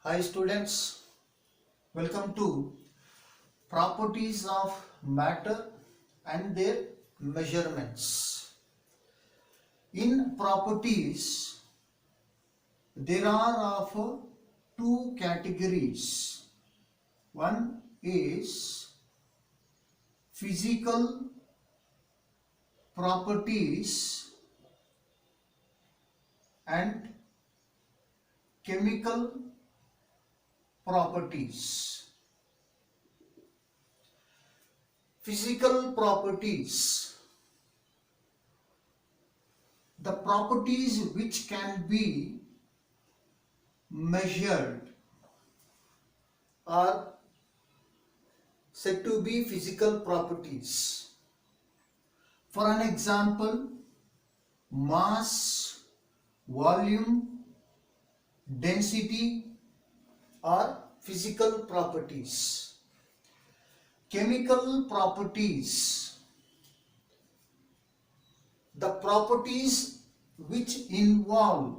Hi students, welcome to properties of matter and their measurements. In properties, there are of two categories. One is physical properties and chemical properties. Physical properties, the properties which can be measured are said to be physical properties. For an example, mass, volume, density are physical properties. Chemical properties, the properties which involve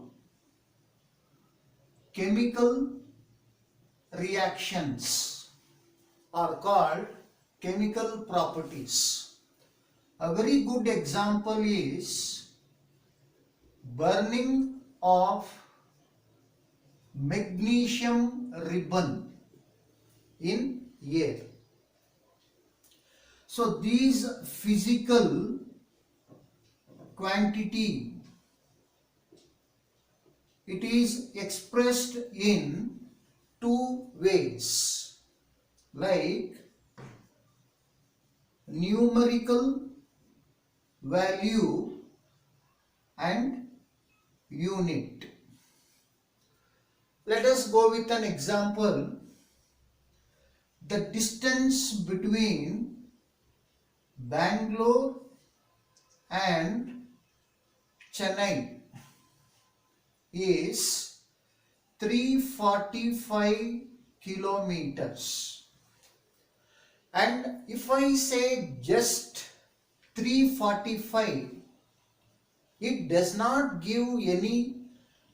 chemical reactions are called chemical properties. A very good example is burning of magnesium ribbon in air. So these physical quantity, it is expressed in two ways, like numerical value and unit. Let us go with an example. The distance between Bangalore and Chennai is 345 kilometers. And if I say just 345, it does not give any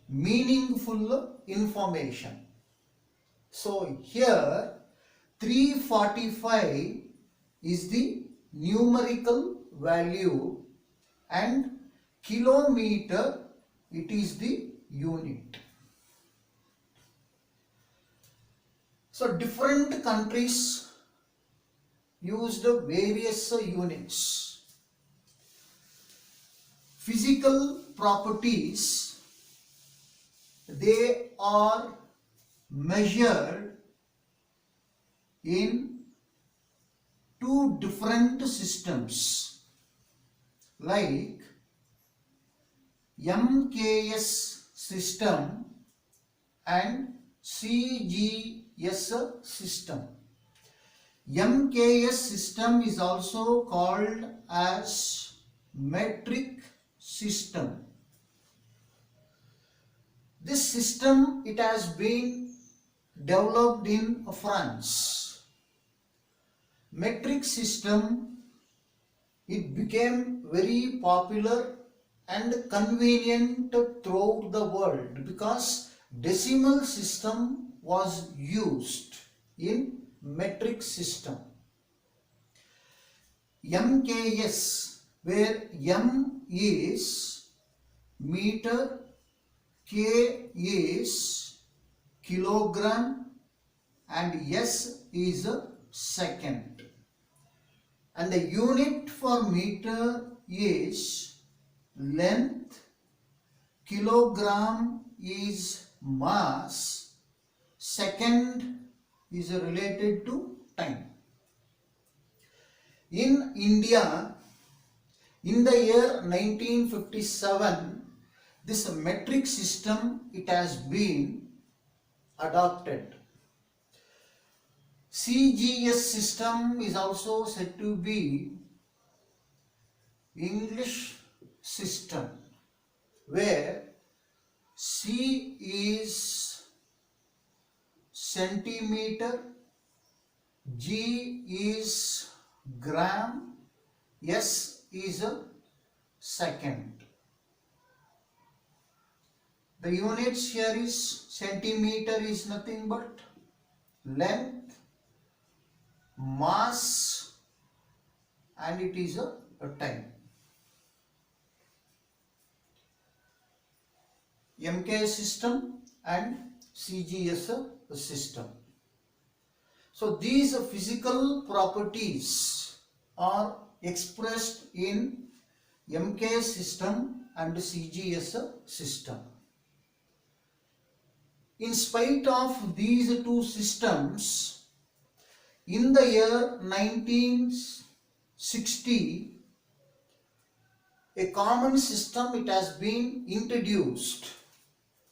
meaningful information. So here 345 is the numerical value and kilometer, it is the unit. So different countries used various units. Physical properties, they are measured in two different systems, like MKS system and CGS system. MKS system is also called as metric system. This system, it has been developed in France. Metric system, it became very popular and convenient throughout the world because decimal system was used in metric system. MKS, where M is meter, K is kilogram and S is a second. And the unit for meter is length, kilogram is mass, second is related to time. In India, in the year 1957, this metric system, it has been adopted. CGS system is also said to be English system, where C is centimeter, G is gram, S is a second. The units here is centimeter is nothing but length, mass, and it is a time. MK system and CGS system. So these physical properties are expressed in MK system and CGS system. In spite of these two systems, in the year 1960, a common system it has been introduced,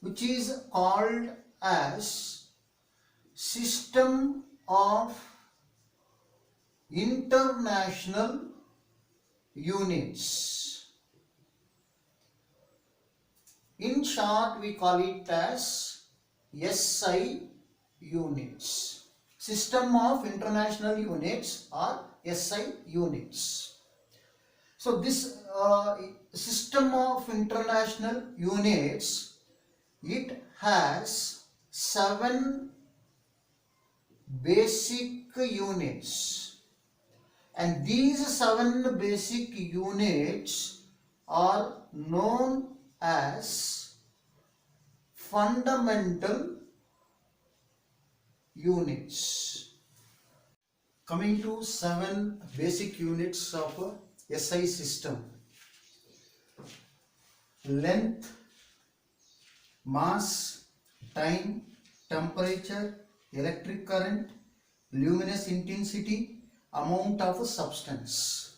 which is called as System of International Units. In short, we call it as SI units. System of International Units or SI units. So this System of International Units, it has 7 basic units, and these 7 basic units are known as fundamental units. Coming to 7 basic units of a SI system: length, mass, time, temperature, electric current, luminous intensity, amount of substance.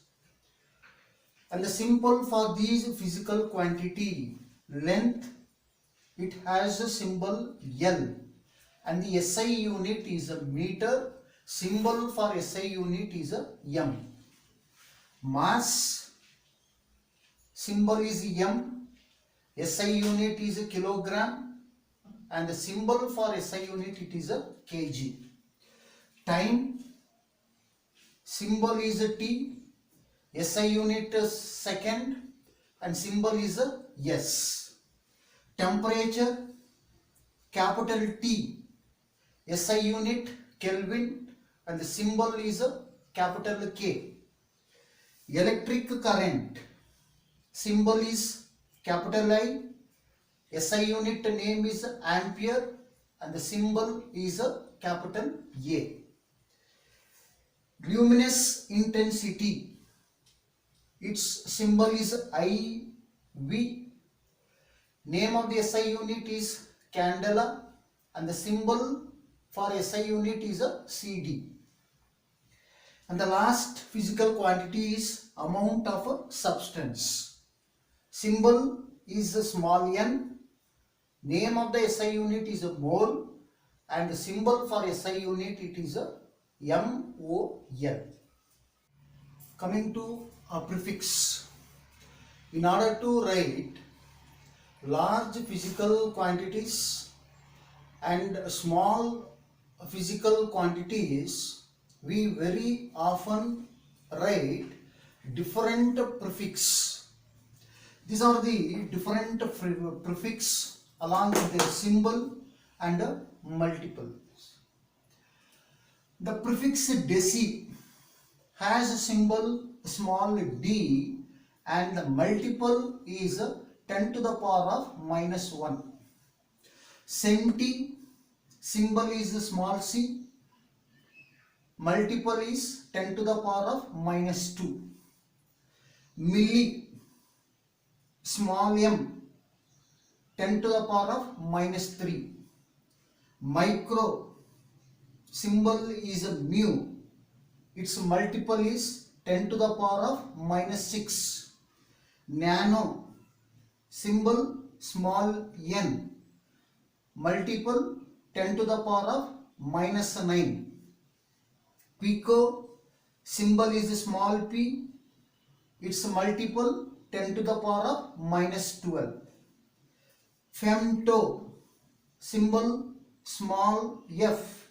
And the symbol for these physical quantity: length, it has a symbol L, and the SI unit is a meter. Symbol for SI unit is a M. Mass, symbol is M. SI unit is a kilogram, and the symbol for SI unit it is a kg. Time, symbol is a T. SI unit is second, and symbol is a S. Temperature, capital T. SI unit Kelvin, and the symbol is a capital K. Electric current, symbol is capital I. SI unit name is ampere, and the symbol is a capital A. Luminous intensity, its symbol is IV. Name of the SI unit is candela, and the symbol for SI unit is a CD. And the last physical quantity is amount of a substance. Symbol is a small n. Name of the SI unit is a mole, and the symbol for SI unit it is a MOL. Coming to a prefix. In order to write large physical quantities and small physical quantities, we very often write different prefix. These are the different prefix along with their symbol and multiple. The prefix deci has a symbol small d, and the multiple is 10 to the power of minus 1. Centi, symbol is small c, multiple is 10 to the power of minus 2. Milli, small m, 10 to the power of minus 3. Micro, symbol is a mu, its multiple is 10 to the power of minus 6. Nano, symbol small n, multiple 10 to the power of minus 9. Pico, symbol is small p, its multiple 10 to the power of minus 12. Femto, symbol small f,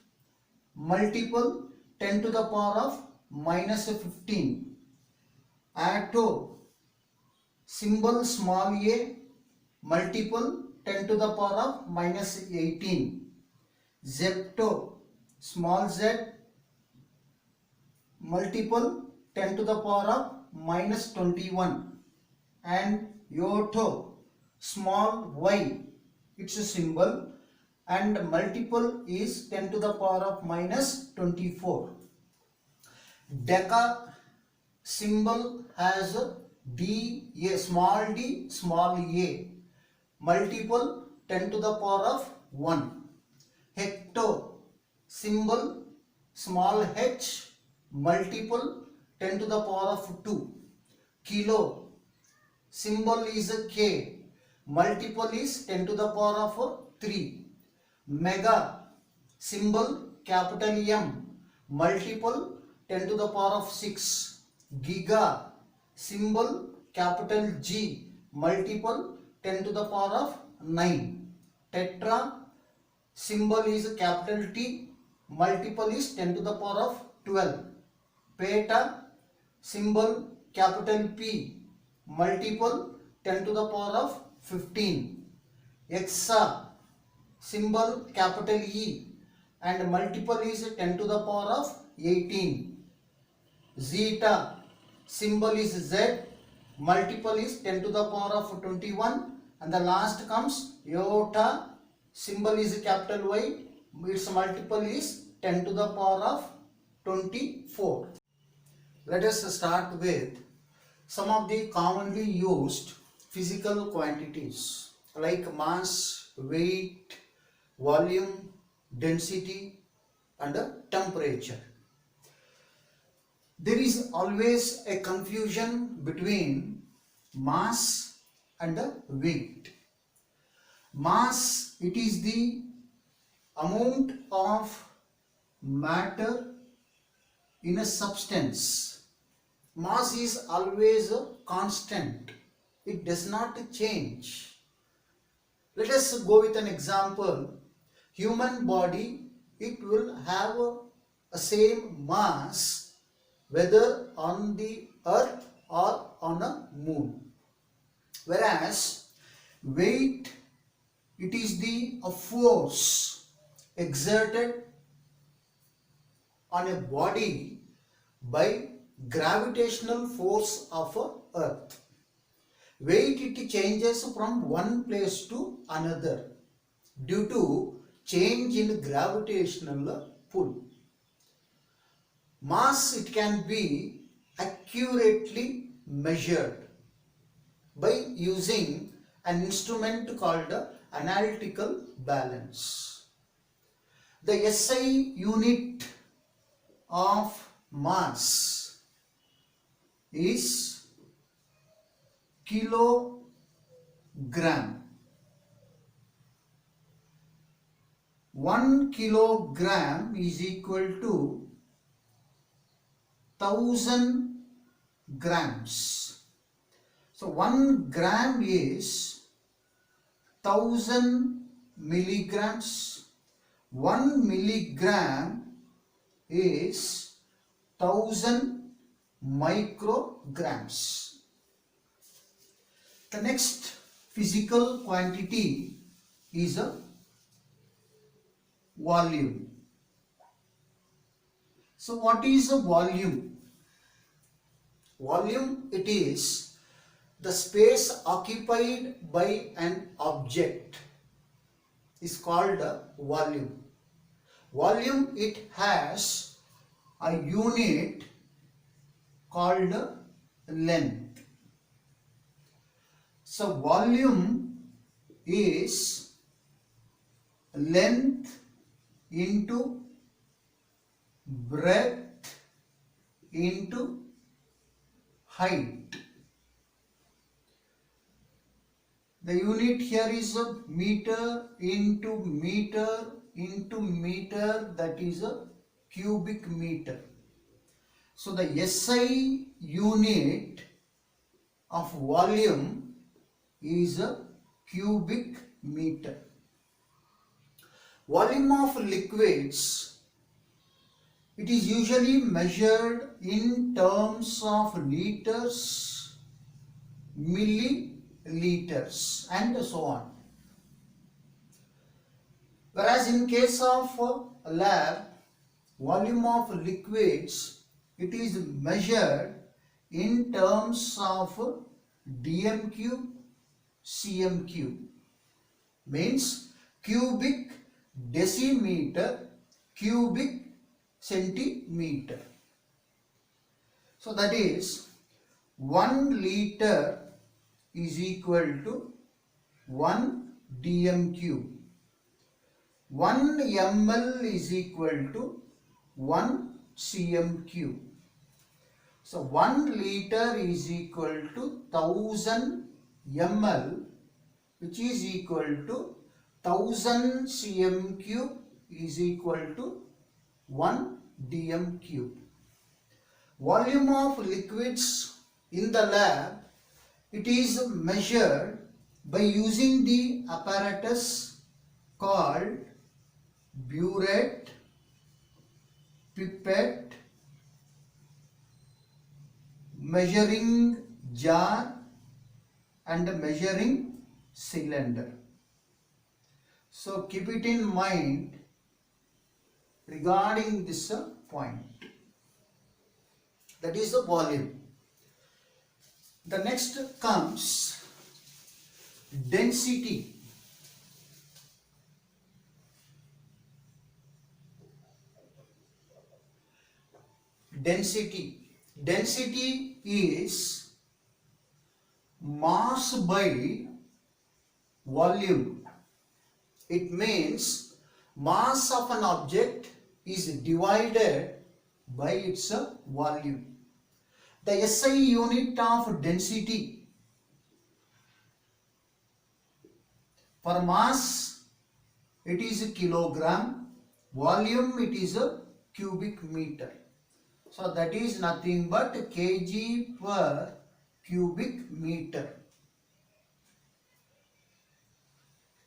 multiple 10 to the power of minus 15. Atto, symbol small a, multiple 10 to the power of minus 18. Zepto, small z, multiple 10 to the power of minus 21. And Yoto, small y, its a symbol, and multiple is 10 to the power of minus 24. Deca, symbol has d, a small d, small a, multiple 10 to the power of 1. Hecto, symbol small h, multiple 10 to the power of 2. Kilo, symbol is a k, multiple is 10 to the power of 3. Mega, symbol capital M, multiple 10 to the power of 6. Giga, symbol capital G, multiple 10 to the power of 9. Tetra, symbol is capital T, multiple is 10 to the power of 12. Peta, symbol capital P, multiple 10 to the power of 15. Hexa, symbol capital E, and multiple is 10 to the power of 18. Zeta, symbol is Z, multiple is 10 to the power of 21. And the last comes Iota, symbol is capital Y, its multiple is 10 to the power of 24. Let us start with some of the commonly used physical quantities like mass, weight, volume, density, and temperature. There is always a confusion between mass and weight. Mass, it is the amount of matter in a substance. Mass is always a constant. It does not change. Let us go with an example. Human body, it will have a same mass whether on the earth or on a moon. Whereas weight, it is the force exerted on a body by gravitational force of earth. Weight, it changes from one place to another due to change in gravitational pull. Mass, it can be accurately measured by using an instrument called analytical balance. The SI unit of mass is kilogram. 1 kilogram is equal to 1000 grams. So 1 gram is 1000 milligrams. 1 milligram is 1000 micrograms. The next physical quantity is a volume. So what is a volume? Volume, it is the space occupied by an object is called a volume. Volume, it has a unit called length. So volume is length into breadth into height. The unit here is a meter into meter into meter, that is a cubic meter. So the SI unit of volume is a cubic meter. Volume of liquids, it is usually measured in terms of liters, milliliters, and so on. Whereas in case of a lab, volume of liquids, it is measured in terms of dm cube, cm cube, means cubic decimeter, cubic centimeter. So that is 1 liter is equal to 1 dm cube. 1 ml is equal to 1 cm cube. So 1 liter is equal to 1000 ml, which is equal to 1000 cm cube is equal to 1 dm cube. Volume of liquids in the lab, it is measured by using the apparatus called burette, pipette, measuring jar and measuring cylinder. So keep it in mind regarding this point. That is the volume. The next comes density. Density is mass by volume. It means mass of an object is divided by its volume. The SI unit of density for mass, it is a kilogram, volume it is a cubic meter. So that is nothing but kg per cubic meter.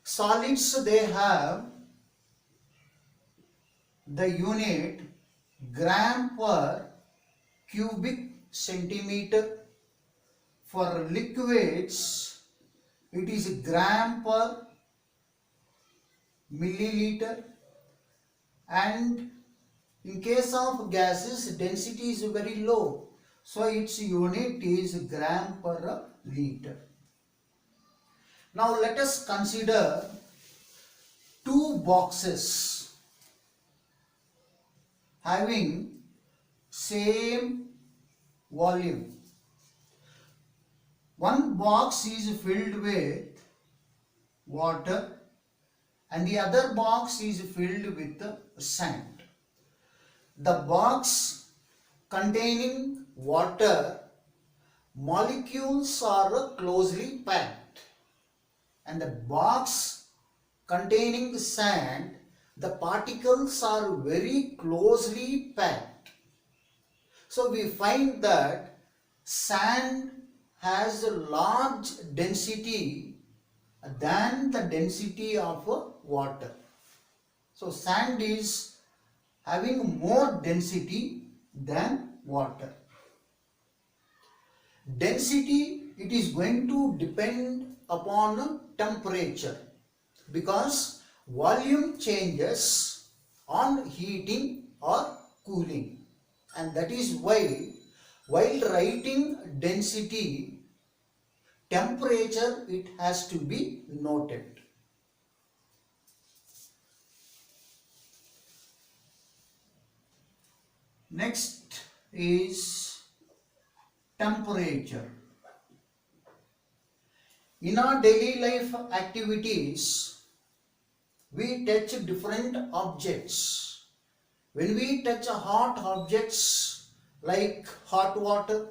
Solids, they have the unit gram per cubic centimeter. For liquids, it is gram per milliliter, and in case of gases, density is very low, so its unit is gram per liter. Now let us consider two boxes having same volume. One box is filled with water and the other box is filled with sand. The box containing water, molecules are closely packed, and the box containing sand, the particles are very closely packed. So we find that sand has a large density than the density of water. So sand is having more density than water. Density, it is going to depend upon temperature, because volume changes on heating or cooling, and that is why while writing density, temperature it has to be noted. Next is temperature. In our daily life activities, we touch different objects. When we touch hot objects like hot water,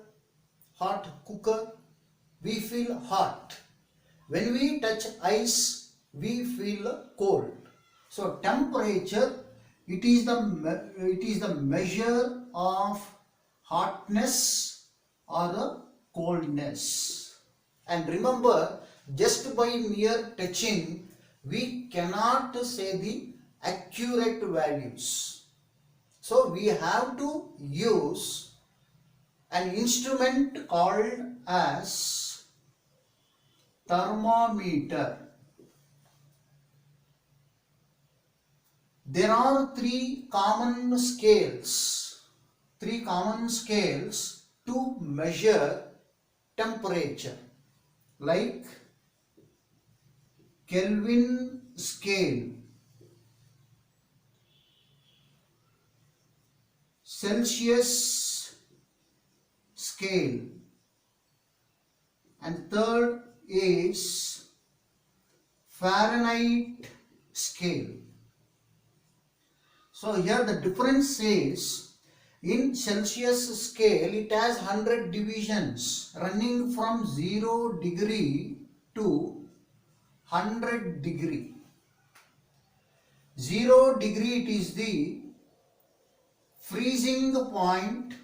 hot cooker, we feel hot. When we touch ice, we feel cold. So temperature, it is the measure of hotness or coldness. And remember, just by mere touching, we cannot say the accurate values. So we have to use an instrument called as thermometer. There are three common scales to measure temperature, like Kelvin scale, Celsius scale, and third is Fahrenheit scale. So here the difference is, in Celsius scale it has 100 divisions running from 0 degree to 100 degree. 0 degree it is the freezing point,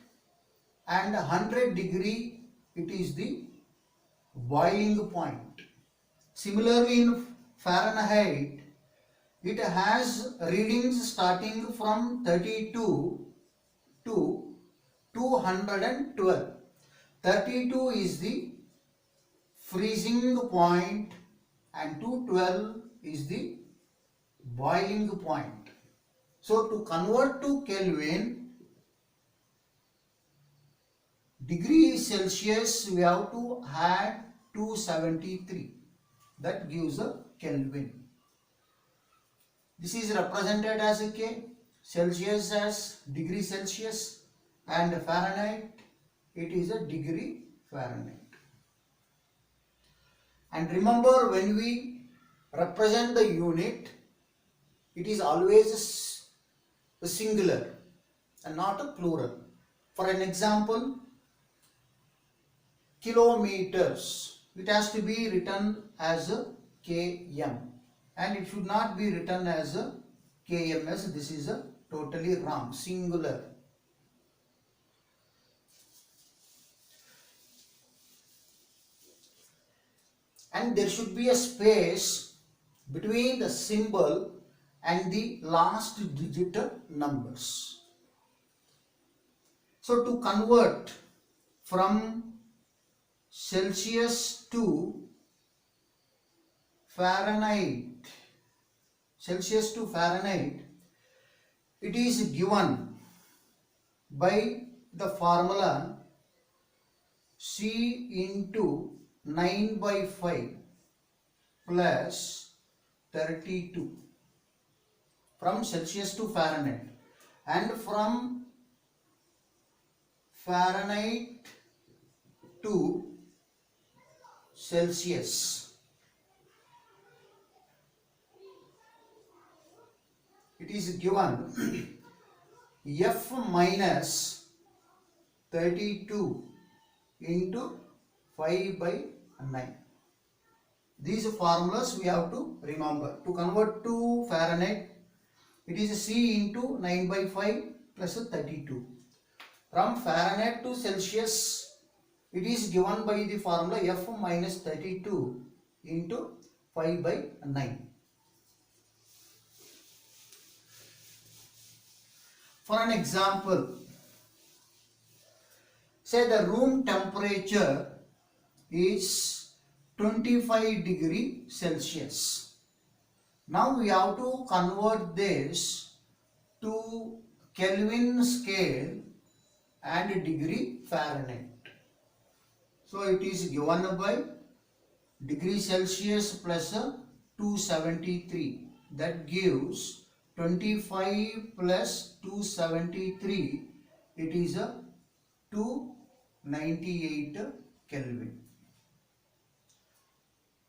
and 100 degree it is the boiling point. Similarly, in Fahrenheit it has readings starting from 32 to 212. 32 is the freezing point and 212 is the boiling point. So to convert to Kelvin, degree Celsius, we have to add 273. That gives a Kelvin. This is represented as a K, Celsius as degree Celsius, and Fahrenheit it is a degree Fahrenheit. And remember, when we represent the unit, it is always a singular and not a plural. For an example, kilometers, it has to be written as a km, and it should not be written as a kms. This is a totally wrong, singular. And there should be a space between the symbol and the last digit numbers. So to convert from Celsius to Fahrenheit, it is given by the formula C into 9 by 5 plus 32, from Celsius to Fahrenheit, and from Fahrenheit to Celsius it is given F minus 32 into 5 by 9. These formulas we have to remember. To convert to Fahrenheit, it is C into 9 by 5 plus 32. From Fahrenheit to Celsius, it is given by the formula F minus 32 into 5 by 9. For an example, say the room temperature is 25 degree Celsius. Now we have to convert this to Kelvin scale and degree Fahrenheit. So it is given by degree Celsius plus 273. That gives 25 plus 273. It is a 298 Kelvin.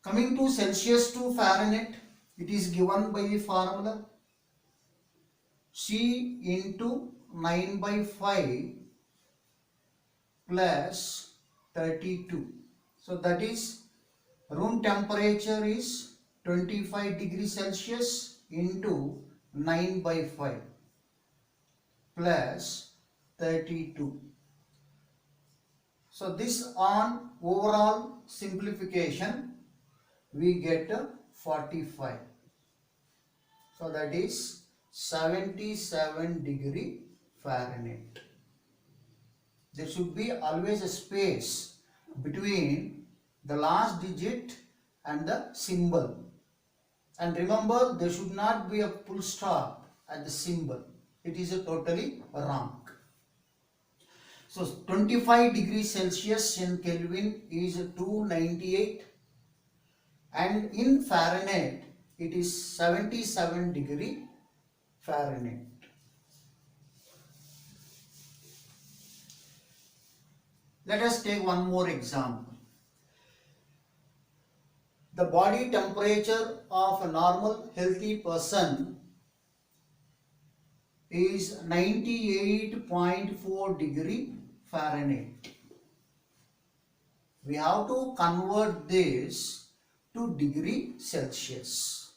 Coming to Celsius to Fahrenheit, it is given by the formula C into 9 by 5 plus 32. So that is, room temperature is 25 degrees Celsius into 9 by 5 plus 32. So this on overall simplification we get 45. So that is 77 degree Fahrenheit. There should be always a space between the last digit and the symbol. And remember, there should not be a full stop at the symbol. It is totally wrong. So 25 degrees Celsius in Kelvin is 298, and in Fahrenheit it is 77 degree Fahrenheit. Let us take one more example. The body temperature of a normal healthy person is 98.4 degree Fahrenheit. We have to convert this to degree Celsius.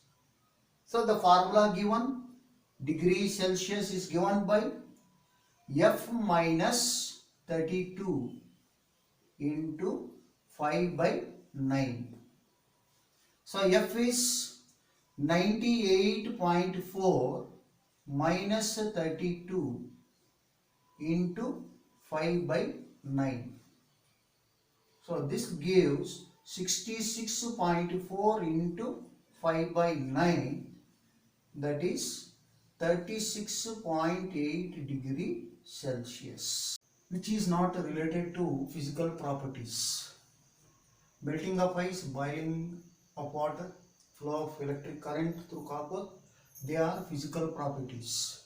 So the formula given, degree Celsius is given by F minus 32 into 5 by 9. So F is 98.4 minus 32 into 5 by 9. So this gives 66.4 into 5 by 9, that is 36.8 degree Celsius, which is not related to physical properties. Melting of ice, boiling of water, flow of electric current through copper, they are physical properties.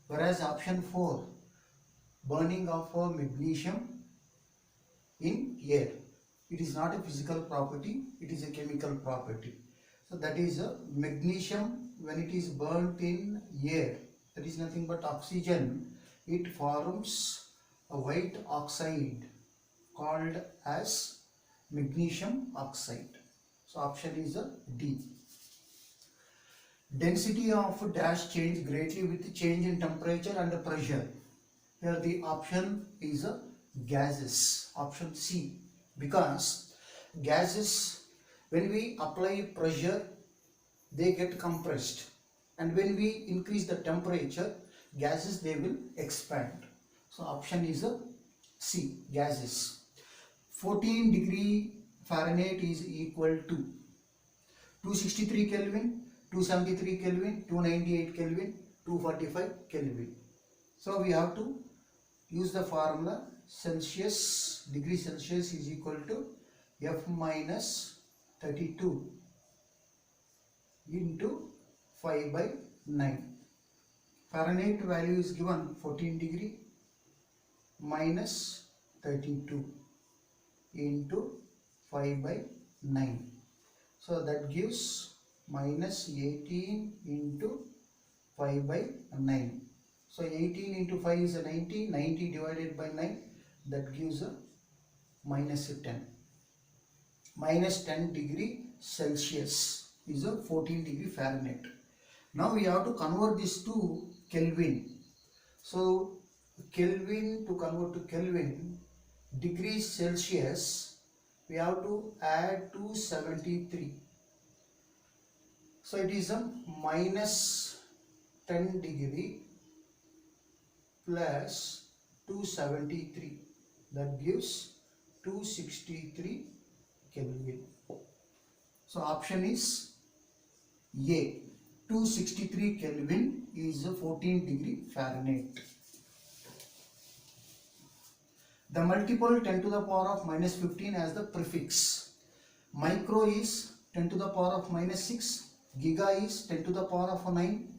Whereas option 4, burning of magnesium in air, it is not a physical property, it is a chemical property. So that is magnesium, when it is burnt in air, that is nothing but oxygen, it forms a white oxide called as magnesium oxide. So option is D. Density of dash change greatly with change in temperature and pressure. Here the option is gases, option C, because gases, when we apply pressure, they get compressed, and when we increase the temperature, gases, they will expand. So option is C, gases. 14 degree Fahrenheit is equal to 263 Kelvin, 273 Kelvin, 298 Kelvin, 245 Kelvin. So we have to use the formula Celsius, degree Celsius is equal to F minus 32 into 5 by 9. Fahrenheit value is given 14 degree minus 32 into 5 by 9. So that gives minus 18 into 5 by 9. So 18 into 5 is a 90, 90 divided by 9, that gives a minus 10. Minus 10 degree Celsius is a 14 degree Fahrenheit. Now we have to convert this to Kelvin. So Kelvin, to convert to Kelvin, degree Celsius, we have to add 273. So it is a minus 10 degree plus 273, that gives 263 Kelvin. So option is A, 263 Kelvin is 14 degree Fahrenheit. The multiple 10 to the power of minus 15 as the prefix. Micro is 10 to the power of minus 6, giga is 10 to the power of 9,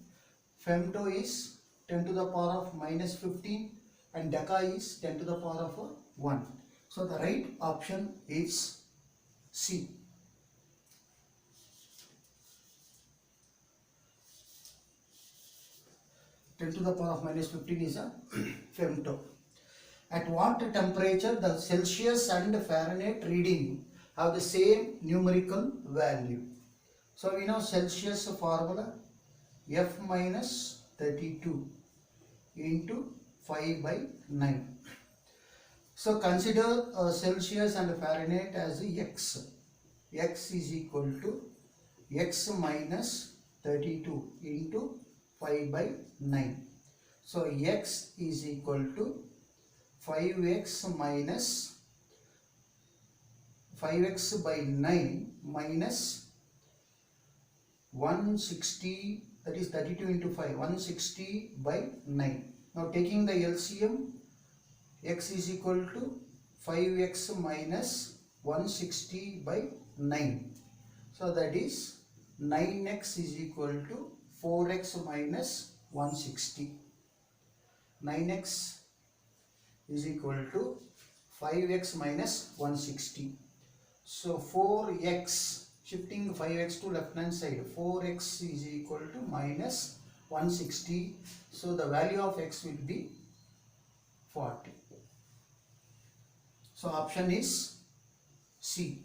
femto is 10 to the power of minus 15, and deca is 10 to the power of 1. So the right option is C. Ten to the power of minus 15 is a femto. At what temperature the Celsius and Fahrenheit reading have the same numerical value? So we know Celsius formula, F minus 32 into 5 by 9. So consider Celsius and Fahrenheit as X. X is equal to X minus 32 into 5 by 9. So X is equal to 5x minus 5x by 9 minus 160 that is 32 into 5, 160 by 9. Now taking the LCM, x is equal to 5x minus 160 by 9. So that is 9x is equal to 4x minus 160. 9x is equal to 5x minus 160. So 4x, shifting 5x to left hand side, 4x is equal to minus 160. So the value of x will be 40. So option is C.